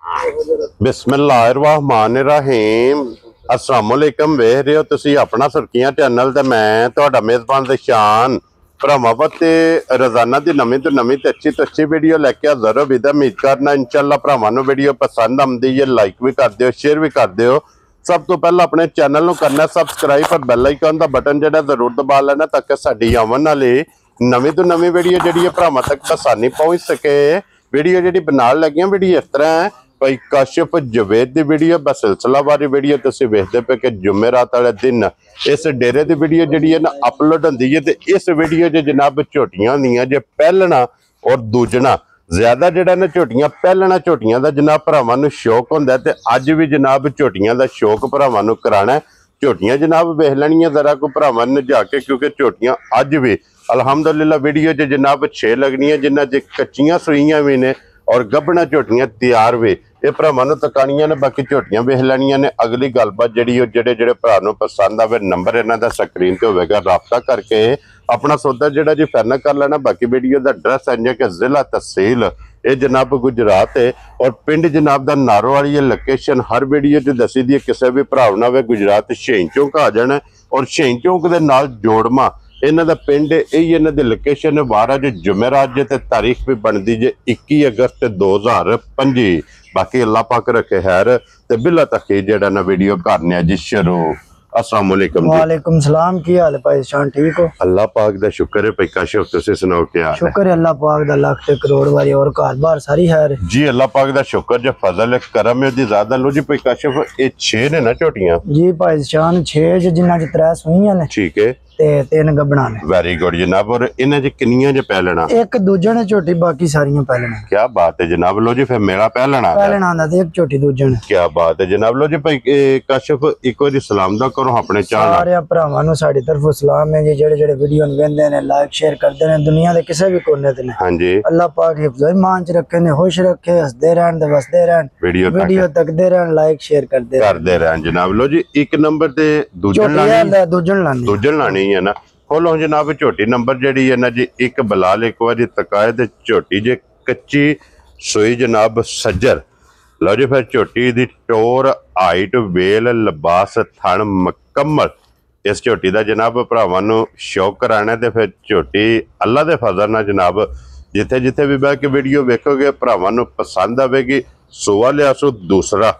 बिस्मिल्लाहिर्रहमानिर्रहीम अस्सलामुअलैकुम वेख रहे हो तुसी अपना सुर्खियां चैनल ते मैं तुहाडा मेज़बान दशान भरावां ते रोजाना दी नवीं तो नवीं ते अच्छी वीडियो लैके हाज़र हो। विदा उम्मीद करना इंशाअल्लाह भरावां नूं वीडियो पसंद आउंदी है, लाइक भी कर दिओ, शेयर भी कर दिओ। सब तो पहला अपने चैनल नूं करना सबसक्राइब और बैल आइकन दा बटन जिहड़ा जरूर दबा लेना ताकि साडी आवन वाली नवीं तो नवीं वीडियो जिहड़ी भरावां तक आसानी पहुंच सके। वीडियो जिहड़ी बनाउण लगियां वीडियो इस तरह है भाई काशिफ जवेद की वीडियो बसिलसिला वाली वीडियो तुसीं वेखदे पे कि जुमेरात वाले दिन इस डेरे की वीडियो जिहड़ी है ना अपलोड होंदी है। ते इस वीडियो च जनाब झोटियां होंदियां जे पहलना और दूजना ज्यादा जिहड़ा ना झोटियां पहलना झोटियां दा जनाब भरावां नूं शौक हुंदा ते अज भी जनाब झोटियां दा शौक भरावां नूं कराना। झोटियां जनाब वेख लैणियां जरा को भरावां ने जाके क्योंकि झोटियां अज भी अलहमदुलिल्लाह वीडियो च जनाब 6 लगनियां जिन्हां च कच्चियां सूईयां भी ने और गब्बना झोटियां तैयार वे ये भरावां नूं तकाणियां ने। बाकी झोटियां वेख लैणियां ने। अगली गलबात जिहड़ी जेहड़े भरा नूं पसंद आवे नंबर इन्हां दा स्क्रीन ते होवेगा, राबता करके अपना सौदा जिहड़ा जी फाइनल कर लेना। बाकी वीडियो दा एड्रैस है कि जिला तहसील ये जनाब गुजरात है और पिंड जनाब दा नारोवाली लोकेशन हर वीडियो च दसी दी। किसी भी भरा ना वे गुजरात शहीन चौक आ जाना और शहीन चौक के नाल जोड़मा इन्हां दा पिंड यही इन्हां दी लोकेशन है। वार अज जुमेरात जे ते तारीख भी बनती जे 21 अगस्त 2025। बाकी अल्लाह पाक रखे खैर ते बिला तखीर जेड़ा ना वीडियो करने जी शुरू। अस्सलाम वालेकुम। वालेकुम सलाम, की हाल है भाई शान, ठीक हो? अल्लाह पाक दा शुक्र है भाई काशिफ, तुसी सुनाओ क्या हाल है? शुक्र है अल्लाह पाक दा लाख ते करोड़ वारी और घर बार सारी खैर जी। अल्लाह पाक दा शुक्र जे फजल है करम है दी ज्यादा। लो जी भाई काशिफ ये 6 ने ना झोटियां? जी भाई शान 6 जिन्ना च 3 सूईयां ने, ठीक है, ते 3 गबना ने। वेरी गुड जनाब। और इन्हां च किन्नियां जे पहलना? एक दूजे ने झोटी, बाकी सारियां पहलना। क्या बात है जनाब। लो जी फिर मेरा पहलना आंदा ते एक झोटी दूजे ने। क्या बात है जनाब। लो जी भाई काशिफ एक बार सलाम दा करो अपने चैनल सारे भरावां नूं साडी तरफों सलाम है जी। जेड़े जेड़े वीडियो वेंदे ने लाइक शेयर करदे ने दुनिया दे किसी भी कोने ते ने। हां जी। अल्लाह पाक हिफ्ज़ो ईमान च रखे ने, खुश रखे, हंसदे रहन ते वसदे रहन, वीडियो तकदे रहन, लाइक शेयर करदे रहन जनाब। लो जी एक नंबर ते दूजन लानी है ना। खोलो जनाब झोटी नंबर जेडी है ना जी एक बलाल एक बार तकाए ते झोटी जे कच्ची सोई जनाब सज्जर। लो जी फिर झोटी दी टोर हाइट वेल लिबास थन मुकम्मल इस झोटी दा जनाब भरावां नूं शौक कराना। ते फिर झोटी अल्लाह दे फजल नाल जनाब जिथे जिथे भी बह के वीडियो वेखोगे भरावां नूं पसंद आवेगी। सोआ लियासो दूसरा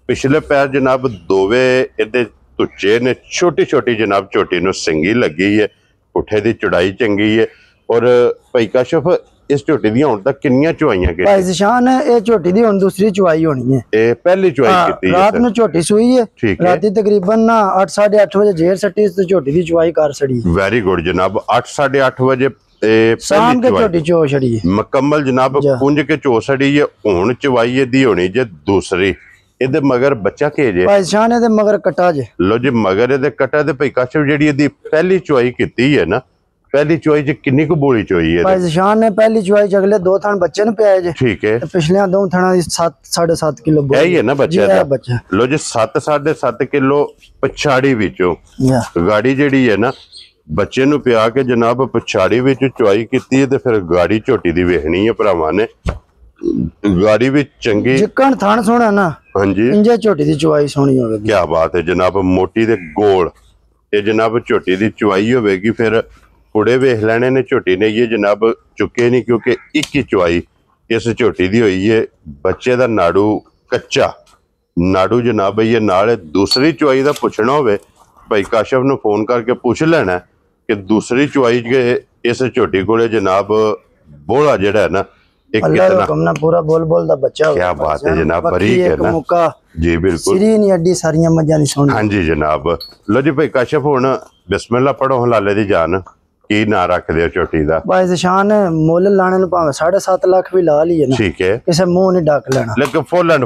पिछले पैर जनाब दोवे इहदे तुच्चे ने, छोटी छोटी जनाब झोटी नूं सिंगी लगी है, पुठे दी चौड़ाई चंगी है। और भाई काशिफ इस झोटी दी हुण तक कितनियां चुवाइयां कीतियां? भाई ज़शान ये झोटी दी हुण दूसरी चुवाई होनी है। ए पहली चुवाई कीती है रात नूं झोटी सूई है, राती तकरीबन ना 8 8:30 बजे जेर सट्टी ते झोटी दी चुवाई कर छड़ी। वेरी गुड जनाब। 8 8:30 बजे शाम के झोटी चो छड़ी है मुकम्मल जनाब, कुंज के चो छड़ी है। हुण चुवाई दी होनी जे दूसरी। इहदे मगर बच्चा के जे भाई शान दे मगर कटा जे। लो जी मगर इहदे कटा ते भाई काशिफ जेडी इहदी पहली चुवाई कीती है ना, पहली चुवाई च किन्नी को बोली चुवाई है? भाई शान ने पहली चुवाई च अगले 2 थन बच्चे ने पिया जे। ठीक है। पिछले 2 थना दी 7 7.5 किलो बोली यही है ना बच्चा। लो जी 7 7.5 किलो पछाड़ी विचों गाड़ी जेडी है ना बच्चे नूं पिया के जनाब पछाड़ी विच चुवाई कीती है। ते फिर गाड़ी झोटी दी वेखनी है भरावां ने। गाड़ी भी चंगी जिकन थान सोना ना। हां जी। इंजे झोटी दी चुवाई सोनी होवेगी। क्या बात है जनाब। मोटी ते गोल ये जनाब झोटी दी चुवाई होवेगी। फिर पुड़े वेख लेने ने झोटी ने ये जनाब चुके नहीं क्योंकि एक ही चुवाई इस झोटी दी हुई है। बच्चे दा नाड़ू कच्चा नाड़ू जनाब ये नाल। दूसरी चुवाई दा पुछना होवे भाई काशिफ नूं फोन करके पूछ लेना कि दूसरी चुवाई के इस झोटी कोले जनाब बोला जेड़ा है ना एक कितना पूरा बोल दा बच्चा। क्या बात है जनाब। बरीक है ना जी। बिल्कुल सिरी नहीं अड्डी सारियां मज्जां दी सोनी। हां जी जनाब। लो जी भाई काशिफ हुण बिस्मिल्लाह पढ़ो हलाले दी जान की ना रख दे झोटी दा? भाई ज़शान मुल लाने नु भावे 7.5 लाख भी ला लीए ना, ठीक है, किसे मुंह नहीं डाक लेना। लेकिन फुल एंड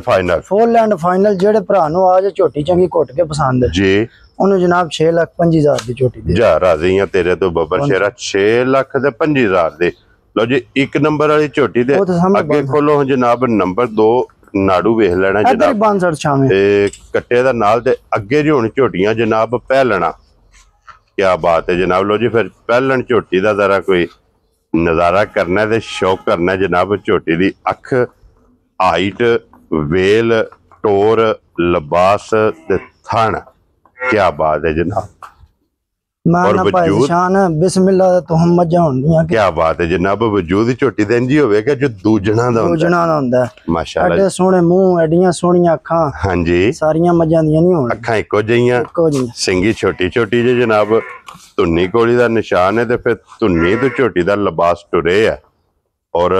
फाइनल जेड़े भरा नु आज झोटी चंगी घुट के पसंद है जी उन्हें जनाब 6,25,000 दी झोटी दे जा। राजी हां तेरे तो बब्बर शेरा 6,25,000 दे। लो जी एक नंबर वाली झोटी दे अगे खोलो जनाब नंबर 2 नाड़ू वेख लेना जनाब। कट्टे दा नाल दे अगे जी हुण झोटियां जनाब पहलना। क्या बात है जनाब। लो जी फिर पहलन झोटी दा जरा कोई नज़ारा करना है शौक करना है जनाब। झोटी दी अख हाइट ਵੇਲ ਟੋਰ ਲਿਬਾਸ ਤੇ ਥਣ ਕੀ ਬਾਤ ਹੈ ਜਨਾਬ ਮੈਂ ਨਾ ਭਾਈ ਵਜੂਦ ਸ਼ਾਨ ਬਿਸਮਿਲ੍ਲਾ ਤੋਂ ਮੱਝਾਂ ਹੁੰਦੀਆਂ ਕੀ ਬਾਤ ਹੈ ਜਨਾਬ ਵਜੂਦ ਝੋਟੀ ਦੇ ਇੰਜ ਹੀ ਹੋਵੇਗਾ ਜੋ ਦੂਜਣਾ ਦਾ ਹੁੰਦਾ ਦੂਜਣਾ ਦਾ ਹੁੰਦਾ ਮਾਸ਼ਾਅੱਲਾ ਐਡੇ ਸੋਹਣੇ ਮੂੰਹ ਐਡੀਆਂ ਸੋਹਣੀਆਂ ਅੱਖਾਂ ਹਾਂਜੀ ਸਾਰੀਆਂ ਮੱਝਾਂ ਦੀਆਂ ਨਹੀਂ ਹੋਣ ਅੱਖਾਂ ਇੱਕੋ ਜਿਹੀਆਂ ਇੱਕੋ ਜੀ ਸਿੰਗੀ ਛੋਟੀ ਛੋਟੀ ਜੇ ਜਨਾਬ ਧੁੰਨੀ ਕੋਲੀ ਦਾ ਨਿਸ਼ਾਨ ਹੈ ਤੇ ਫਿਰ ਧੁੰਨੀ ਤੇ ਝੋਟੀ ਦਾ ਲਿਬਾਸ ਟੁਰੇ ਆ ਔਰ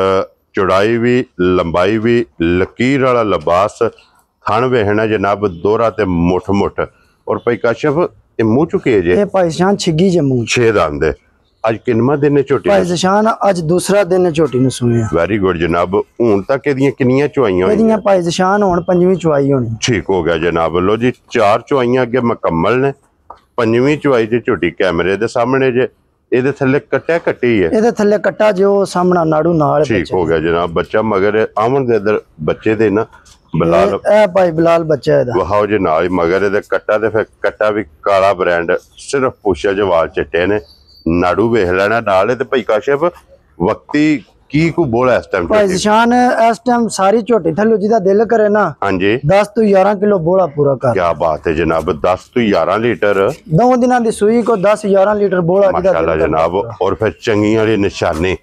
ਚੌੜਾਈ ਵੀ ਲੰਬਾਈ ਵੀ ਲਕੀਰ ਵਾਲਾ ਲਿਬਾਸ ਥਣ ਵੇਖਣਾ ਜਨਾਬ ਦੋਹਰਾ ਤੇ ਮੁੱਠ ਮੁੱਠ ਔਰ ਭਾਈ ਕਾਸ਼ਫ ਇਹ ਮੂੰਹ ਚੁਕੇ ਜੇ ਇਹ ਭਾਈ ਸ਼ਾਨ ਛਿੱਗੀ ਜੇ ਮੂੰਹ 6 ਦੰਦ ਹੈ ਅੱਜ ਕਿੰਨਵਾਂ ਦਿਨ ਹੈ ਝੋਟੀ ਭਾਈ ਸ਼ਾਨ ਅੱਜ ਦੂਸਰਾ ਦਿਨ ਹੈ ਝੋਟੀ ਨੂੰ ਸੂਇਆ ਵੈਰੀ ਗੁੱਡ ਜਨਾਬ ਹੁਣ ਤੱਕ ਇਹਦੀਆਂ ਕਿੰਨੀਆਂ ਚੁਆਈਆਂ ਹੋਈਆਂ ਇਹਦੀਆਂ ਭਾਈ ਸ਼ਾਨ ਹੁਣ ਪੰਜਵੀਂ ਚੁਆਈ ਹੋਣੀ ਠੀਕ ਹੋ ਗਿਆ ਜਨਾਬ ਲੋ ਜੀ 4 ਚੁਆਈਆਂ ਅੱਗੇ ਮੁਕੰਮਲ ਨੇ ਪੰਜਵੀਂ ਚੁਆਈ ਦੀ ਝੋਟੀ ਕੈਮਰੇ ਦੇ ਸਾਹਮਣੇ ਜੇ ਇਹਦੇ ਥੱਲੇ ਕੱਟਿਆ ਕੱਟੀ ਹੈ ਇਹਦੇ ਥੱਲੇ ਕੱਟਾ ਜੋ ਸਾਹਮਣਾ ਨਾੜੂ ਨਾਲ ਠੀਕ ਹੋ ਗਿਆ ਜਨਾਬ ਬੱਚਾ ਮਗਰ ਆਮਣ ਦੇ ਅੰਦਰ ਬੱਚੇ ਦੇ ਨਾ ਬਲਾਲ ਇਹ ਭਾਈ ਬਲਾਲ ਬੱਚਾ ਇਹਦਾ ਵਹਾਓ ਜੇ ਨਾਲ ਹੀ ਮਗਰ ਇਹਦੇ ਕੱਟਾ ਤੇ ਫਿਰ ਕੱਟਾ ਵੀ ਕਾਲਾ ਬ੍ਰਾਂਡ ਸਿਰਫ ਪੁੱਛਿਆ ਜਵਾਲ ਚਿੱਟੇ ਨੇ ਨਾੜੂ ਵੇਖ ਲੈਣਾ ਨਾਲ ਤੇ ਭਾਈ ਕਾਸ਼ਫ ਵਕਤੀ ਕੀ ਕੋ ਬੋਲਾ ਇਸ ਟਾਈਮ ਭਾਈ ਸ਼ਾਨ ਇਸ ਟਾਈਮ ਸਾਰੀ ਝੋਟੀ ਥੱਲੇ ਜਿਹਦਾ ਦਿਲ ਕਰੇ ਨਾ ਹਾਂਜੀ 10 ਤੋਂ 11 ਕਿਲੋ ਬੋਲਾ ਪੂਰਾ ਕਰ ਕੀ ਬਾਤ ਹੈ ਜਨਾਬ 10 ਤੋਂ 11 ਲੀਟਰ ਦੋ ਦਿਨਾਂ ਦੀ ਸੂਈ ਕੋ 10 11 ਲੀਟਰ ਬੋਲਾ ਜਿਹਦਾ ਮਾਸ਼ਾਅੱਲਾ ਜਨਾਬ ਔਰ ਫਿਰ ਚੰਗੀਆਂ ਵਾਲੀ ਨਿਸ਼ਾਨੀ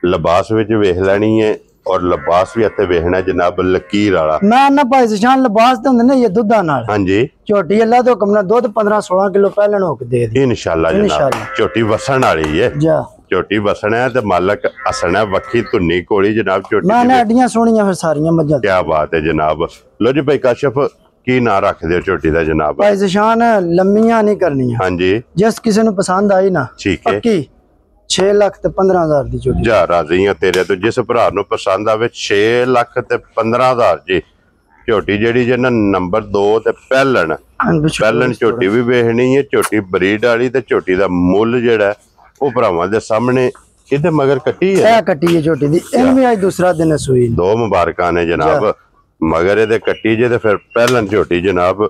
ਲਿਬਾਸ ਵਿੱਚ ਵੇਖ ਲੈਣੀ ਹੈ ਔਰ ਲਿਬਾਸ ਵੀ ਇੱਥੇ ਵੇਖਣਾ ਜਨਾਬ ਲਕੀਰ ਵਾਲਾ ਮੈਂ ਨਾ ਭਾਈ ਸ਼ਾਨ ਲਿਬਾਸ ਤੇ ਹੁੰਦੇ ਨੇ ਇਹ ਦੁੱਧਾਂ ਨਾਲ ਹਾਂਜੀ ਝੋਟੀ ਅੱਲਾ ਤੋਂ ਹੁਕਮ ਨਾਲ ਦੁੱਧ 15 16 ਕਿਲੋ ਪਹਿਲਾਂ ਹੋ ਕੇ ਦੇ ਦੇ ਇਨਸ਼ਾਅੱਲਾ ਜਨਾਬ ਝੋਟੀ ਵਸਣ ਵਾਲੀ ਹੈ ਜਾ ਝੋਟੀ ਵਸਣਾ ਹੈ ਤੇ ਮਾਲਕ ਹਸਣਾ ਵੱਖੀ ਧੁੰਨੀ ਕੋਲੀ ਜਨਾਬ ਝੋਟੀ ਮੈਂ ਨਾ ਅੱਡੀਆਂ ਸੋਹਣੀਆਂ ਫਿਰ ਸਾਰੀਆਂ ਮੱਝਾਂ ਕੀ ਬਾਤ ਹੈ ਜਨਾਬ ਲੋ ਜੀ ਭਾਈ ਕਾਸ਼ਫ ਕੀ ਨਾਂ ਰੱਖਦੇ ਹੋ ਝੋਟੀ ਦਾ ਜਨਾਬ ਭਾਈ ਸ਼ਾਨ ਲੰਮੀਆਂ ਨਹੀਂ ਕਰਨੀਆਂ ਹਾਂਜੀ ਜਿਸ ਕਿਸੇ ਨੂੰ ਪਸੰਦ ਆਈ ਨਾ ਠੀਕ ਹੈ ਪੱਕੀ 6 ਲੱਖ ਤੇ 15,000 ਦੀ ਝੋਟੀ ਜਾ ਰਾਜ਼ੀ ਆ ਤੇਰੇ ਤੋਂ ਜਿਸ ਭਰਾ ਨੂੰ ਪਸੰਦ ਆਵੇ 6 ਲੱਖ ਤੇ 15,000 ਜੀ ਝੋਟੀ ਜਿਹੜੀ ਜੇ ਨਾ ਨੰਬਰ 2 ਤੇ ਪਹਿਲਣ ਝੋਟੀ ਵੀ ਵੇਖਣੀ ਹੈ ਝੋਟੀ ਬਰੀਡ ਵਾਲੀ ਤੇ ਝੋਟੀ ਦਾ ਮੁੱਲ ਜਿਹੜਾ ਉਹ ਭਰਾਵਾਂ ਦੇ ਸਾਹਮਣੇ ਇਹਦੇ ਮਗਰ ਕੱਟੀ ਹੈ ਇਹ ਕੱਟੀ ਹੈ ਝੋਟੀ ਦੀ ਇਹਨੂੰ ਵੀ ਅੱਜ ਦੂਸਰਾ ਦਿਨ ਸੂਈ ਦੋ ਮੁਬਾਰਕਾਂ ਨੇ ਜਨਾਬ ਮਗਰ ਇਹਦੇ ਕੱਟੀ ਜੇ ਤੇ ਫਿਰ ਪਹਿਲਣ ਝੋਟੀ ਜਨਾਬ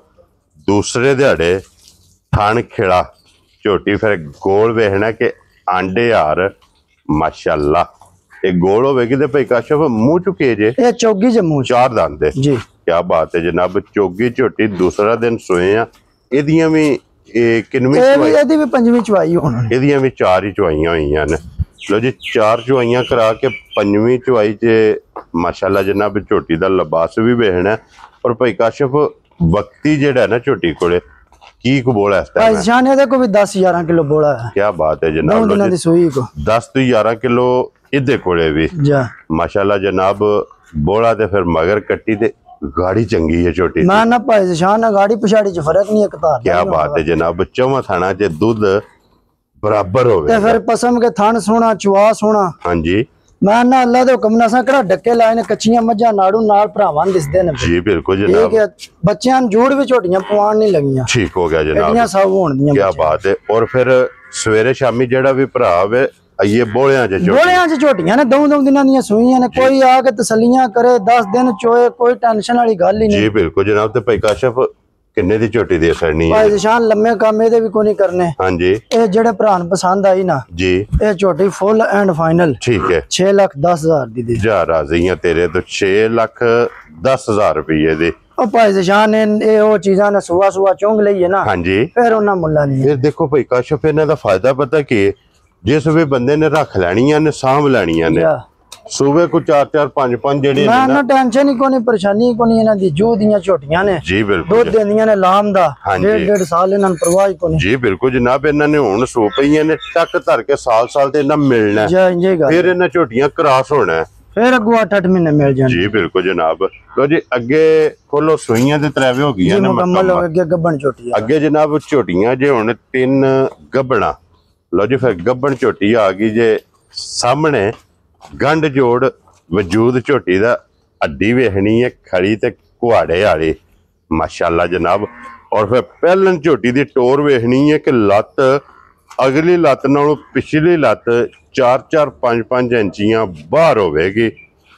ਦੂਸਰੇ ਦਿਹਾੜੇ ਥਣ ਖੇੜਾ ਝੋਟੀ ਫਿਰ ਗੋਲ ਵੇਖਣਾ ਕਿ ਆਂਡੇ ਹਾਰ ਮਾਸ਼ਾਅੱਲਾ ਇਹ ਗੋਲ ਹੋਵੇਗੀ ਤੇ ਭਾਈ ਕਾਸ਼ਫ ਮੂੰਹ ਚੁਕੇ ਜੇ ਇਹ ਚੌਗੀ ਜਮੂ 4 ਦੰਦ ਜੀ ਕੀ ਬਾਤ ਹੈ ਜਨਾਬ ਚੋਗੀ ਝੋਟੀ ਦੂਸਰਾ ਦਿਨ ਸੋਏ ਆ ਇਹਦੀਆਂ ਵੀ ਇਹ ਕਿੰਨਵੀਂ ਚੁਆਈ ਇਹਦੀ ਵੀ ਪੰਜਵੀਂ ਚੁਆਈ ਹੋਣੀ ਇਹਦੀਆਂ ਵੀ 4 ਹੀ ਚੁਆਈਆਂ ਹੋਈਆਂ ਨੇ ਲੋ ਜੀ 4 ਚੁਆਈਆਂ ਕਰਾ ਕੇ ਪੰਜਵੀਂ ਚੁਆਈ 'ਚ ਮਾਸ਼ਾਅੱਲਾ ਜਨਾਬ ਝੋਟੀ ਦਾ ਲਿਬਾਸ ਵੀ ਵੇਖਣਾ ਔਰ ਭਾਈ ਕਾਸ਼ਫ ਵਕਤੀ ਜਿਹੜਾ ਨਾ ਝੋਟੀ ਕੋਲੇ ਕੀ ਕੋ ਬੋਲਾ ਇਸ ਟਾਈਮ ਭਾਈ ਸ਼ਾਨ ਇਹਦੇ ਕੋ ਵੀ 10 11 ਕਿਲੋ ਬੋਲਾ ਹੈ ਕੀ ਬਾਤ ਹੈ ਦੋ ਜਨਾਬ ਦਿਨਾਂ ਦੀ ਸੂਈ ਕੋ 10 ਤੋਂ 11 ਕਿਲੋ ਇਹਦੇ ਕੋਲੇ ਵੀ ਜਾ ਮਾਸ਼ਾਅੱਲਾ ਜਨਾਬ ਬੋਲਾ ਤੇ ਫਿਰ ਮਗਰ ਕੱਟੀ ਤੇ ਗਾੜੀ ਚੰਗੀ ਹੈ ਛੋਟੀ ਮੈਂ ਨਾ ਭਾਈ ਸ਼ਾਨ ਗਾੜੀ ਪਛਾੜੀ ਚ ਫਰਕ ਨਹੀਂ ਇੱਕ ਧਾਰ ਕੀ ਬਾਤ ਹੈ ਜਨਾਬ ਚੌਵਾਂ ਥਾਣਾ 'ਚ ਦੁੱਧ ਬਰਾਬਰ ਹੋਵੇ ਤੇ ਫਿਰ ਪਸਮ ਕੇ ਥਣ ਸੋਹਣਾ ਚੁਆ ਸੋਹਣਾ ਹਾਂਜੀ ਮੈਂ ਨਾ ਅੱਲਾ ਦੇ ਹੁਕਮ ਨਾਲ ਸਾਂ ਕਿਹੜਾ ਡੱਕੇ ਲਾਏ ਨੇ ਕੱਚੀਆਂ ਮੱਝਾਂ ਨਾੜੂ ਨਾਲ ਭਰਾਵਾਂ ਨੂੰ ਦਿਸਦੇ ਨੇ ਜੀ ਬਿਲਕੁਲ ਇਹ ਜਨਾਬ ਕਿ ਬੱਚਿਆਂ ਨੂੰ ਜੂੜ ਵੀ ਝੋਟੀਆਂ ਪਵਾਉਣ ਨਹੀਂ ਲੱਗੀਆਂ ਠੀਕ ਹੋ ਗਿਆ ਜਨਾਬ ਐਡੀਆਂ ਸਭ ਹੋਣ ਦੀਆਂ ਕੀ ਬਾਤ ਹੈ ਔਰ ਫਿਰ ਸਵੇਰੇ ਸ਼ਾਮੀ ਜਿਹੜਾ ਵੀ ਭਰਾ ਆਵੇ ਆਈਏ ਬੋਲਿਆਂ 'ਚ ਝੋਟੀ ਬੋਲਿਆਂ 'ਚ ਝੋਟੀਆਂ ਨੇ ਦੋ ਦਿਨਾਂ ਦੀਆਂ ਸੂਈਆਂ ਨੇ ਕੋਈ ਆ ਕੇ ਤਸੱਲੀਆਂ ਕਰੇ 10 ਦਿਨ ਚੋਏ ਕੋਈ ਟੈਨਸ਼ਨ ਵਾਲੀ ਗੱਲ ਹੀ ਨਹੀਂ ਜੀ ਬਿਲਕੁਲ ਜਨਾਬ ਤੇ ਭਾਈ ਕਾਸ਼ਫ ਕਿੰਨੇ ਦੀ ਝੋਟੀ ਦੇ ਸਰਨੀ ਹੈ ਭਾਈ ਸ਼ਾਨ ਲੰਮੇ ਕੰਮ ਇਹਦੇ ਵੀ ਕੋਈ ਨਹੀਂ ਕਰਨੇ ਹਾਂਜੀ ਇਹ ਜਿਹੜੇ ਭਰਾ ਨੂੰ ਪਸੰਦ ਆਈ ਨਾ ਜੀ ਇਹ ਝੋਟੀ ਫੁੱਲ ਐਂਡ ਫਾਈਨਲ ਠੀਕ ਹੈ 6,10,000 ਦੀ ਦੇ ਜਾ ਰਾਜ਼ੀਆਂ ਤੇਰੇ ਤੋਂ 6,10,000 ਰੁਪਏ ਦੇ ਉਹ ਭਾਈ ਸ਼ਾਨ ਇਹ ਉਹ ਚੀਜ਼ਾਂ ਨੇ ਸੁਆ ਚੁੰਗ ਲਈਏ ਨਾ ਹਾਂਜੀ ਫਿਰ ਉਹਨਾਂ ਮੁੱਲਾਂ ਨਹੀਂ ਫਿਰ ਦੇਖੋ ਭਾਈ ਕਾਸ਼ਫ ਇਹਨਾਂ ਦਾ ਫਾਇਦਾ ਪਤਾ ਕੀ ਹੈ? ਜਿਸ ਵੀ ਬੰਦੇ ਨੇ ਰੱਖ ਲੈਣੀਆਂ ਨੇ ਸਾਂਭ ਲੈਣੀਆਂ ਨੇ ਸੂਬੇ ਕੋ 4-4 5-5 ਜਿਹੜੇ ਮੈਂ ਨਾ ਟੈਨਸ਼ਨ ਹੀ ਕੋਈ ਨਹੀਂ ਪਰੇਸ਼ਾਨੀ ਕੋਈ ਨਹੀਂ ਇਹਨਾਂ ਦੀ ਜੋ ਦੀਆਂ ਝੋਟੀਆਂ ਨੇ ਜੀ ਬਿਲਕੁਲ ਦੁੱਧ ਦਿੰਦੀਆਂ ਨੇ ਲਾਮ ਦਾ 1.5 ਸਾਲ ਇਹਨਾਂ ਨੂੰ ਪਰਵਾਹ ਹੀ ਕੋਈ ਨਹੀਂ ਜੀ ਬਿਲਕੁਲ ਜਨਾਬ ਇਹਨਾਂ ਨੇ ਹੁਣ ਸੂ ਪਈਆਂ ਨੇ ਟੱਕ ਧਰ ਕੇ ਸਾਲ ਤੇ ਇਹਨਾਂ ਮਿਲਣਾ ਜੈ ਇੰਜੇ ਗੱਲ ਫਿਰ ਇਹਨਾਂ ਝੋਟੀਆਂ ਕ੍ਰਾਸ ਹੋਣਾ ਫਿਰ ਅੱਗੋਂ 8-8 ਮਹੀਨੇ ਮਿਲ ਜਾਣ ਜੀ ਬਿਲਕੁਲ ਜਨਾਬ ਲੋ ਜੀ ਅੱਗੇ ਖੋਲੋ ਸੂਈਆਂ ਦੇ ਤਰੇਵੇ ਹੋ ਗਈਆਂ ਨੇ ਮੁਕੰਮਲ ਹੋ ਗਿਆ ਗੱਬਣ ਝੋਟੀ ਅੱਗੇ ਜਨਾਬ ਝੋਟੀਆਂ ਜੇ ਹੁਣ 3 ਗੱਬਣਾ ਲੋ ਜੀ ਫਿਰ ਗੱਬਣ ਝੋਟੀ ਆ ਗਈ ਜੇ ਸਾਹਮਣੇ ਗੰਢ ਜੋੜ ਵਜੂਦ ਝੋਟੀ ਦਾ ਅੱਡੀ ਵੇਖਣੀ ਹੈ ਖੜੀ ਤੇ ਕੁਹਾੜੇ ਵਾਲੀ ਮਾਸ਼ਾਅੱਲਾ ਜਨਾਬ ਔਰ ਫਿਰ ਪਹਿਲਨ ਝੋਟੀ ਦੀ ਟੋਰ ਵੇਖਣੀ ਹੈ ਕਿ ਲੱਤ ਅਗਲੀ ਲੱਤ ਨਾਲੋਂ ਪਿਛਲੀ ਲੱਤ 4-4 5-5 ਇੰਚੀਆਂ ਬਾਹਰ ਹੋਵੇਗੀ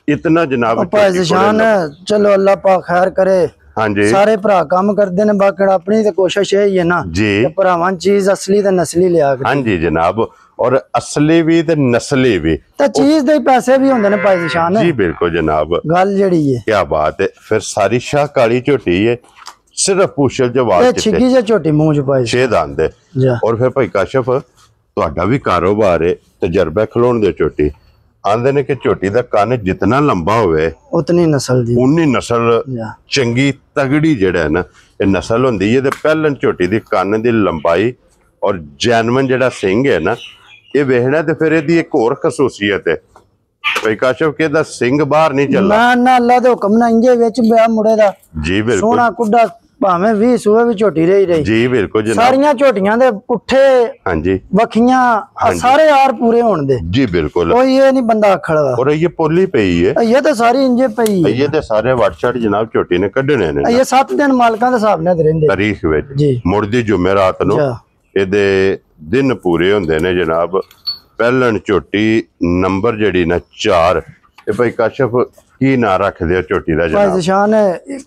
ਇਤਨਾ ਜਨਾਬ ਭਾਈ ਸ਼ਾਨ ਚਲੋ ਅੱਲਾਹ ਪਾਕ ਖੈਰ ਕਰੇ ਹਾਂਜੀ ਸਾਰੇ ਭਰਾ ਕੰਮ ਕਰਦੇ ਨੇ ਬਾਕੀ ਆਪਣੀ ਤੇ ਕੋਸ਼ਿਸ਼ ਇਹ ਹੀ ਹੈ ਨਾ ਜੀ ਕਿ ਭਰਾਵਾਂ ਚੀਜ਼ ਅਸਲੀ ਤੇ ਨਸਲੀ ਲਿਆ ਕੇ ਹਾਂਜੀ ਜਨਾਬ ਔਰ ਅਸਲੀ ਵੀ ਤੇ ਨਸਲੀ ਵੀ ਤੇ ਚੀਜ਼ ਦੇ ਪੈਸੇ ਵੀ ਹੁੰਦੇ ਨੇ ਭਾਈ ਨਿਸ਼ਾਨ ਜੀ ਬਿਲਕੁਲ ਜਨਾਬ ਗੱਲ ਜਿਹੜੀ ਹੈ ਕੀ ਬਾਤ ਹੈ ਫਿਰ ਸਾਰੀ ਸ਼ਾਹ ਕਾਲੀ ਝੋਟੀ ਹੈ ਸਿਰਫ ਪੁੱਛਲ ਇਹ ਜਵਾਬ ਛਿੱਗੀ ਜੇ ਝੋਟੀ ਮੂੰਹ ਚ ਪਾਈ 6 ਦੰਦ ਹੈ ਜਾ ਔਰ ਫਿਰ ਭਾਈ ਕਾਸ਼ਫ ਤੁਹਾਡਾ ਵੀ ਕਾਰੋਬਾਰ ਹੈ ਤਜਰਬਾ ਖਲੋਣ ਦੇ ਝੋਟੀ ਆਂਦੇ ਨੇ ਕਿ ਝੋਟੀ ਦਾ ਕੰਨ ਜਿੰਨਾ ਲੰਬਾ ਹੋਵੇ ਉਤਨੀ ਨਸਲ ਦੀ ਉਨੀ ਨਸਲ ਜਾ ਚੰਗੀ ਤਗੜੀ ਜਿਹੜਾ ਹੈ ਨਾ ਇਹ ਨਸਲ ਹੁੰਦੀ ਹੈ ਤੇ ਪਹਿਲਨ ਝੋਟੀ ਦੀ ਕੰਨ ਦੀ ਲੰਬਾਈ ਔਰ ਜੈਨਮਨ ਜਿਹੜਾ ਸਿੰਘ ਹੈ ਨਾ ਇਹ ਵੇਖਣਾ ਤੇ ਫਿਰ ਇਹਦੀ ਇੱਕ ਹੋਰ ਖਸੂਸੀਅਤ ਹੈ ਭਾਈ ਕਾਸ਼ਫ ਕਿ ਇਹਦਾ ਸਿੰਘ ਬਾਹਰ ਨਹੀਂ ਚੱਲਦਾ ਨਾ ਨਾ ਅੱਲਾ ਦੇ ਹੁਕਮ ਨਾਲ ਇੰਜੇ ਵਿੱਚ ਪਿਆ ਮੁੰਡੇ ਦਾ ਜੀ ਬਿਲਕੁਲ ਸੋਹਣਾ ਕੁੱਡਾ ਭਾਵੇਂ 20 ਸੂਏ ਵੀ ਝੋਟੀ ਰਹੀ ਜੀ ਬਿਲਕੁਲ ਜਨਾਬ ਸਾਰੀਆਂ ਝੋਟੀਆਂ ਦੇ ਪੁੱਠੇ ਹਾਂਜੀ ਵਖੀਆਂ ਸਾਰੇ ਯਾਰ ਪੂਰੇ ਹੋਣ ਦੇ ਜੀ ਬਿਲकुल ਕੋਈ ਇਹ ਨਹੀਂ ਬੰਦਾ ਆਖੜ ਦਾ और ये पोली पई है ਇਹ ਤਾਂ ਸਾਰੀ ਇੰਜੇ ਪਈ ਹੈ ये ते सारे WhatsApp जनाब छोटी ने कढने ने ਇਹ 7 ਦਿਨ ਮਾਲਕਾਂ ਦੇ ਹਿਸਾਬ ਨਾਲ ਰਹਿੰਦੇ तारीख विच ਜੀ मुड़दी जुमेरात नु ਜਾ ਇਹਦੇ ਦਿਨ ਪੂਰੇ ਹੁੰਦੇ ਨੇ ਜਨਾਬ ਪਹਿਲਣ ਝੋਟੀ ਨੰਬਰ ਜਿਹੜੀ ਨਾ 4 ਇਹ ਭਾਈ ਕਾਸ਼ਫ ਕੀ ਨਾਂ ਰੱਖਦੇ ਹੋ ਝੋਟੀ ਦਾ ਭਾਈ ਜਨਾਬ ਨਿਸ਼ਾਨ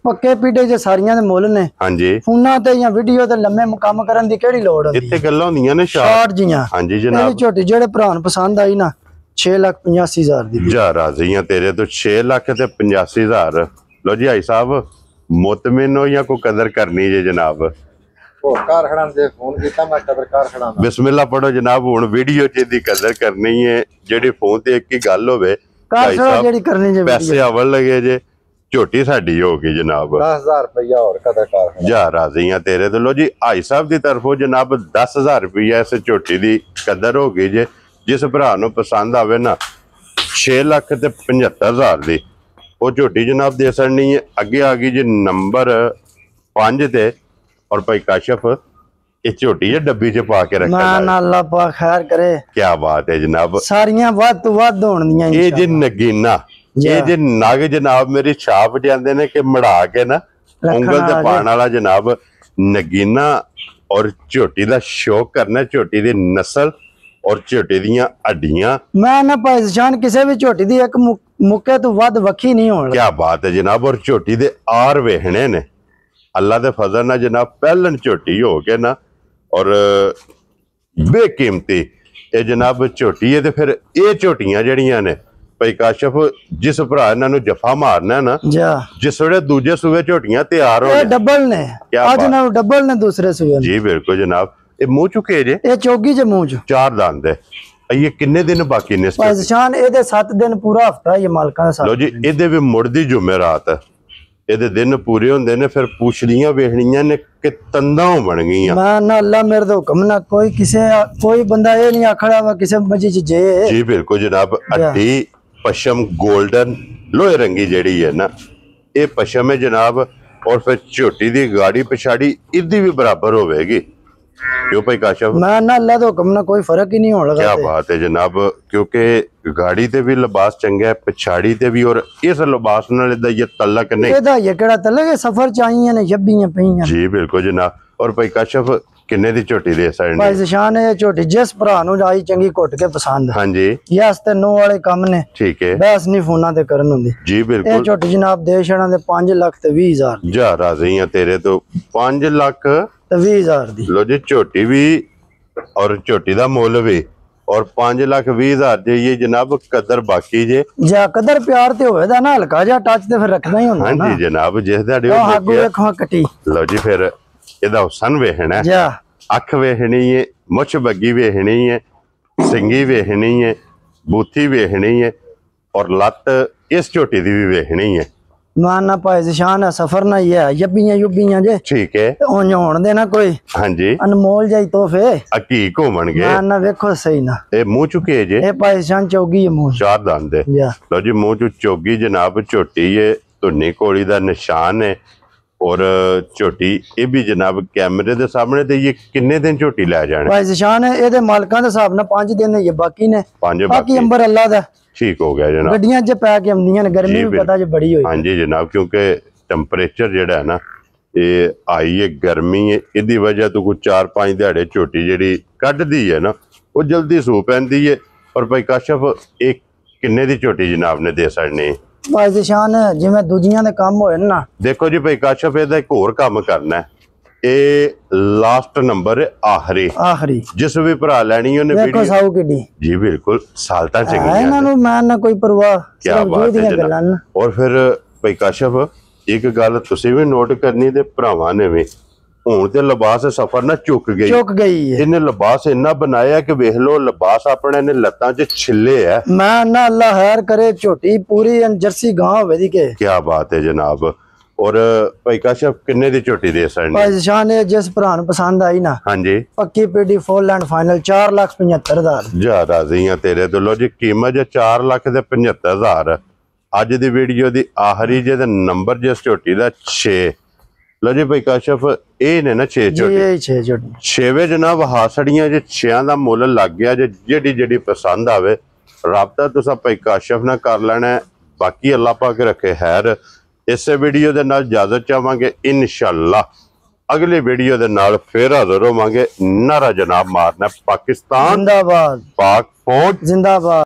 ਪੱਕੇ ਪੀੜੇ ਜੇ ਸਾਰੀਆਂ ਦੇ ਮੁੱਲ ਨੇ ਹਾਂਜੀ ਫੋਨਾਂ ਤੇ ਜਾਂ ਵੀਡੀਓ ਤੇ ਲੰਮੇ ਕੰਮ ਕਰਨ ਦੀ ਕਿਹੜੀ ਲੋੜ ਹੁੰਦੀ ਇੱਥੇ ਗੱਲਾਂ ਹੁੰਦੀਆਂ ਨੇ ਸ਼ਾਰਟ ਜੀਆਂ ਹਾਂਜੀ ਇਹ ਜਨਾਬ ਝੋਟੀ ਜਿਹੜੇ ਭਰਾ ਨੂੰ ਪਸੰਦ ਆਈ ਨਾ 6,85,000 ਦੀ ਜਾ ਰਾਜ਼ੀਆਂ ਤੇਰੇ ਤੋਂ 6 ਲੱਖ ਤੇ 85,000 ਲੋ ਜੀ ਭਾਈ ਸਾਹਿਬ ਮੁਤਮਿਨ ਹੋ ਜਾਂ ਕੋਈ ਕਦਰ ਕਰਨੀ ਜੇ ਜਨਾਬ ਕਾਰ ਖੜਾਂ ਦੇ ਫੋਨ ਕੀਤਾ ਮੈਂ ਕਦਰ ਕਾਰ ਖੜਾਂ ਬਿਸਮਿਲ੍ਲਾ ਪੜੋ ਜਨਾਬ ਹੁਣ ਵੀਡੀਓ 'ਚ ਇਹਦੀ ਕਦਰ ਕਰਨੀ ਹੈ ਜਿਹੜੀ ਫੋਨ ਤੇ ਇੱਕ ਹੀ ਗੱਲ ਹੋਵੇ ਕਾਰ ਜਿਹੜੀ ਕਰਨੀ ਜੇ ਪੈਸੇ ਆਵਣ ਲਗੇ ਜੇ ਝੋਟੀ ਸਾਡੀ ਹੋ ਗਈ ਜਨਾਬ 10,000 ਰੁਪਇਆ ਹੋਰ ਕਦਰ ਕਾਰ ਖੜਾਂ ਜਾ ਰਾਜ਼ੀਆਂ ਤੇਰੇ ਤੋਂ ਲੋ ਜੀ ਭਾਈ ਸਾਹਿਬ ਦੀ ਤਰਫੋਂ ਜਨਾਬ 10,000 ਰੁਪਇਆ ਇਸ ਝੋਟੀ ਦੀ ਕਦਰ ਹੋ ਗਈ ਜੇ ਜਿਸ ਭਰਾ ਨੂੰ ਪਸੰਦ ਆਵੇ ਨਾ 6 ਲੱਖ ਤੇ 75,000 ਦੀ ਉਹ ਝੋਟੀ ਜਨਾਬ ਦੇ ਸੜਨੀ ਹੈ ਅੱਗੇ ਆ ਗਈ ਜੇ ਨੰਬਰ 5 ਤੇ ਔਰ ਭਾਈ ਕਾਸ਼ਫ ਇਹ ਝੋਟੀ ਹੈ ਡੱਬੀ 'ਚ ਪਾ ਕੇ ਰੱਖਣਾ ਨਾ ਅੱਲਾ ਪਾ ਖੈਰ ਕਰੇ ਕੀ ਬਾਤ ਹੈ ਜਨਾਬ ਸਾਰੀਆਂ ਵੱਧ ਤੋਂ ਵੱਧ ਹੋਣੀਆਂ ਇਹ ਜੇ ਨਗੀਨਾ ਇਹ ਜੇ ਨਗ ਜਨਾਬ ਮੇਰੀ ਛਾਪ ਜਾਂਦੇ ਨੇ ਕਿ ਮੜਾ ਕੇ ਨਾ ਉਂਗਲ ਤੇ ਪਾਣ ਵਾਲਾ ਜਨਾਬ ਨਗੀਨਾ ਔਰ ਝੋਟੀ ਦਾ ਸ਼ੌਕ ਕਰਨਾ ਝੋਟੀ ਦੀ ਨਸਲ ਔਰ ਝੋਟੀ ਦੀਆਂ ਹੱਡੀਆਂ ਮੈਂ ਨਾ ਭਾਈਜਾਨ ਕਿਸੇ ਵੀ ਝੋਟੀ ਦੀ ਇੱਕ ਮੁੱਕੇ ਤੋਂ ਵੱਧ ਵੱਖੀ ਨਹੀਂ ਹੋਣ ਕੀ ਬਾਤ ਹੈ ਜਨਾਬ ਔਰ ਝੋਟੀ ਦੇ ਆਰ ਵੇਖਣੇ ਨੇ ਅੱਲਾ ਦੇ ਫਜ਼ਲ ਨਾਲ ਜਨਾਬ ਪਹਿਲਨ ਝੋਟੀ ਹੋ ਕੇ ਨਾ ਔਰ ਬੇਕੀਮਤੀ ਇਹ ਜਨਾਬ ਝੋਟੀ ਹੈ ਤੇ ਫਿਰ ਇਹ ਝੋਟੀਆਂ ਜਿਹੜੀਆਂ ਨੇ ਭਾਈ ਕਾਸ਼ਫ ਜਿਸ ਭਰਾ ਇਹਨਾਂ ਨੂੰ ਜਫਾ ਮਾਰਨਾ ਨਾ ਜਾ ਜਿਸ ਵੇਲੇ ਦੂਜੇ ਸੂਏ ਝੋਟੀਆਂ ਤਿਆਰ ਹੋ ਇਹ ਡਬਲ ਨੇ ਅੱਜ ਨਾਲ ਡਬਲ ਨੇ ਦੂਸਰੇ ਸੂਏ ਜੀ ਬਿਲਕੁਲ ਜਨਾਬ ਇਹ ਮੂੰਹ ਚੁੱਕੇ ਜੇ ਇਹ ਚੌਗੀ ਜੇ ਮੂੰਹ ਚ 4 ਦੰਦ ਹੈ ਇਹ ਕਿੰਨੇ ਦਿਨ ਬਾਕੀ ਨੇ ਭਾਈਜਾਨ ਇਹਦੇ 7 ਦਿਨ ਪੂਰਾ ਹਫਤਾ ਇਹ ਮਾਲਕਾਂ ਦਾ ਲੋ ਜੀ ਇਹਦੇ ਵੀ ਮੁੜਦੀ ਜੁਮੇਰਾਤ ਇਹਦੇ ਦਿਨ ਪੂਰੇ ਹੁੰਦੇ ਨੇ ਫਿਰ ਪੁੱਛਲੀਆਂ ਵੇਖਣੀਆਂ ਨੇ ਕਿ ਤੰਦਾਂ ਬਣ ਗਈਆਂ ਮੈਂ ਨਾ ਅੱਲਾ ਮੇਰੇ ਦਾ ਹੁਕਮ ਨਾ ਕੋਈ ਬੰਦਾ ਇਹ ਨਹੀਂ ਆਖੜਾ ਵਾ ਕਿਸੇ ਮਜੀ ਚ ਜੇ ਜੀ ਬਿਲਕੁਲ ਜਨਾਬ ਅੱਡੀ ਪਸ਼ਮ 골ਡਨ ਲੋਹੇ ਰੰਗੀ ਜਿਹੜੀ ਹੈ ਨਾ ਇਹ ਪਸ਼ਮ ਹੈ ਜਨਾਬ ਔਰ ਫਿਰ ਝੋਟੀ ਦੀ ਗਾੜੀ ਪਛਾੜੀ ਇਹਦੀ ਵੀ ਬਰਾਬਰ ਹੋਵੇਗੀ क्यों भाई काशफ मैं ना अल्लाह तो हुक्म ना कोई फर्क ही नहीं होने लगा क्या बात है जनाब क्योंकि गाड़ी ते भी लिबास चंगा है पिछाड़ी ते भी और इस लिबास नाल इदा ये तलक नहीं एदा ये केड़ा तलक है सफर चाहिए ने जब्बियां पईयां जी बिल्कुल जनाब और भाई काशफ किन्ने दी झोटी दे साइड भाई निशान है झोटी जिस भरा नु आई चंगी घुट के पसंद हां जी यस ते नो वाले काम ने ठीक है बस नहीं फोना ते करन हुंदी जी बिल्कुल ए झोटी जनाब दे छड़ा दे 5 लाख ते 20,000 जा राजी हैं तेरे तो 5 लाख 20,000 दी लो जी झोटी भी और झोटी दा मुल भी और 5,20,000 जे ये जनाब कदर बाकी जे जा कदर प्यार ते होवे दा ना हल्का जा टच ते फिर रखना ही हुंदा हां जी जनाब जिस दैडी ओ हागू देखो कटी लो जी फिर ਇਹਦਾ ਹੁਸਨ ਵੇਖਣਾ ਜਾ ਅੱਖ ਵੇਖਣੀ ਹੈ ਮੁੱਛ ਬੱਗੀ ਵੇਖਣੀ ਹੈ ਸਿੰਗੀ ਵੇਖਣੀ ਹੈ ਬੂਥੀ ਵੇਖਣੀ ਹੈ ਔਰ ਲੱਤ ਇਸ ਝੋਟੀ ਦੀ ਵੀ ਵੇਖਣੀ ਹੈ ਮਾਨਾ ਭਾਈ ਨਿਸ਼ਾਨ ਹੈ ਸਫਰ ਨਾ ਹੀ ਹੈ ਯੱਬੀਆਂ ਯੁੱਬੀਆਂ ਜੇ ਠੀਕ ਹੈ ਉਂਝ ਹੋਣ ਦੇ ਨਾ ਕੋਈ ਹਾਂਜੀ ਅਨਮੋਲ ਜਾਈ ਤੋਹਫੇ ਹਕੀਕ ਹੋਣਗੇ ਨਾ ਵੇਖੋ ਸਹੀ ਨਾ ਇਹ ਮੂੰਹ ਚੁੱਕੇ ਜੇ ਇਹ ਭਾਈ ਨਿਸ਼ਾਨ ਚੌਗੀ ਹੈ ਮੂੰਹ 4 ਦੰਦ ਹੈ ਜਾ ਲਓ ਜੀ ਮੂੰਹ ਚ ਚੋਗੀ ਜਨਾਬ ਝੋਟੀ ਹੈ ਧੁੰਨੀ ਕੋਲੀ ਦਾ ਨਿਸ਼ਾਨ ਹੈ और झोटी ये भी जनाब कैमरे दे सामने ते ये किन्ने दिन झोटी ले जाने भाई निशान है ਇਹਦੇ ਮਾਲਕਾਂ ਦੇ ਹਿਸਾਬ ਨਾਲ 5 ਦਿਨ ਹੈ ਇਹ ਬਾਕੀ ਨੇ 5 ਬਾਕੀ ਅੰਬਰ ਅੱਲਾ ਦਾ ठीक हो गया जनाब ਗੱਡੀਆਂ 'ਚ ਪੈ ਕੇ ਆਉਂਦੀਆਂ ਨੇ ਗਰਮੀ ਵੀ ਪਤਾ ਜੇ ਬੜੀ ਹੋਈ हाँ जी जनाब क्योंकि टेंपरेचर जेड़ा है ना ये आई है गर्मी है इदी वजह तो कुछ 4-5 दिहाड़े झोटी जेड़ी कढ़दी है ना वो जल्दी सू पैंदी है और भाई काशफ एक किन्ने दी झोटी जनाब ने दे सकनी भाई निशान जिवें दूजियां दे काम होए ना देखो जी भाई काशफ ਇਹਦਾ ਇੱਕ ਹੋਰ ਕੰਮ ਕਰਨਾ ਹੈ ਇਹ ਲਾਸਟ ਨੰਬਰ ਆਖਰੀ ਆਖਰੀ ਜਿਸ ਵੀ ਭਰਾ ਲੈਣੀ ਉਹਨੇ ਦੇਖੋ ਵੀਡੀਓ ਸਾਊ ਕਿੱਡੀ ਜੀ ਬਿਲਕੁਲ ਸਾਲਤਾ ਹੈ ਚੰਗੀਆਂ ਇਹਨਾਂ ਨੂੰ ਮੈਂ ਨਾ ਕੋਈ ਪਰਵਾਹ ਕਿਆ ਸਿਰਫ ਬਾਤ ਜੂਹ ਹੈ ਦੀਆਂ ਗੱਲਾਂ ਜਨਾਬ। ਨੇ। ਔਰ ਫਿਰ ਭਾਈ ਕਾਸ਼ਫ ਇੱਕ ਗੱਲ ਤੁਸੀਂ ਵੀ ਨੋਟ ਕਰਨੀ ਤੇ ਭਰਾਵਾਂ ਨੇ ਵੀ ਹੁਣ ਤੇ ਲਿਬਾਸ ਸਫਰ ਨਾ ਚੁੱਕ ਗਈ ਚੁੱਕ ਗਈ ਹੈ। ਇਹਨੇ ਲਿਬਾਸ ਇੰਨਾ ਬਣਾਇਆ ਕਿ ਵੇਖ ਲੋ ਲਿਬਾਸ ਆਪਣੇ ਨੇ ਲੱਤਾਂ 'ਚ ਛਿੱਲੇ ਆ ਮੈਂ ਨਾ ਅੱਲਾ ਖੈਰ ਕਰੇ ਝੋਟੀ ਪੂਰੀ ਜਰਸੀ ਗਾਂ ਹੋਵੇ ਦੀ ਕੇ ਕੀ ਬਾਤ ਹੈ ਜਨਾਬ। ਔਰ ਭਾਈ ਕਾਸ਼ਫ ਕਿੰਨੇ ਦੀ ਝੋਟੀ ਦੇ ਸਕਦੇ ਭਾਈ ਸ਼ਾਨ ਨੇ ਜਿਸ ਭਰਾ ਨੂੰ ਪਸੰਦ ਆਈ ਨਾ ਹਾਂਜੀ ਪੱਕੀ ਪੀਡੀ ਫੁੱਲ ਐਂਡ ਫਾਈਨਲ 4,75,000 ਜਾ ਰਾਜ਼ੀ ਆ ਤੇਰੇ ਤੋਂ। ਲੋ ਜੀ ਕੀਮਤ ਜੇ 4,75,000 ਅੱਜ ਦੀ ਵੀਡੀਓ ਦੀ ਆਖਰੀ ਜਿਹਦੇ ਨੰਬਰ ਜਿਸ ਝੋਟੀ ਦਾ 6 ਲੋ ਜੀ ਭਾਈ ਕਾਸ਼ਫ ਇਹ ਨੇ ਨਾ 6 ਜੀ ਝੋਟੀ ਇਹ 6 ਝੋਟੀ 6ਵੇਂ ਜਨਾਬ ਹਾਸੜੀਆਂ ਜੇ 6 ਦਾ ਮੁੱਲ ਲੱਗ ਗਿਆ ਜੇ ਜਿਹੜੀ ਪਸੰਦ ਆਵੇ ਰਾਬਤਾ ਤੁਸੀਂ ਭਾਈ ਕਾਸ਼ਫ ਨਾਲ ਕਰ ਲੈਣਾ ਹੈ। ਬਾਕੀ ਅੱਲਾਹ ਪਾਕ ਰੱਖੇ ਖੈਰ। ਇਸੇ ਵੀਡੀਓ ਦੇ ਨਾਲ ਇਜਾਜ਼ਤ ਚਾਹਾਂਗੇ ਇਨਸ਼ਾਅੱਲਾ ਅਗਲੀ ਵੀਡੀਓ ਦੇ ਨਾਲ ਫੇਰ ਹਾਜ਼ਰ ਹੋਵਾਂਗੇ। ਨਾਰਾ ਜਨਾਬ ਮਾਰਨਾ ਪਾਕਿਸਤਾਨ जिंदाबाद पाक फौज जिंदाबाद।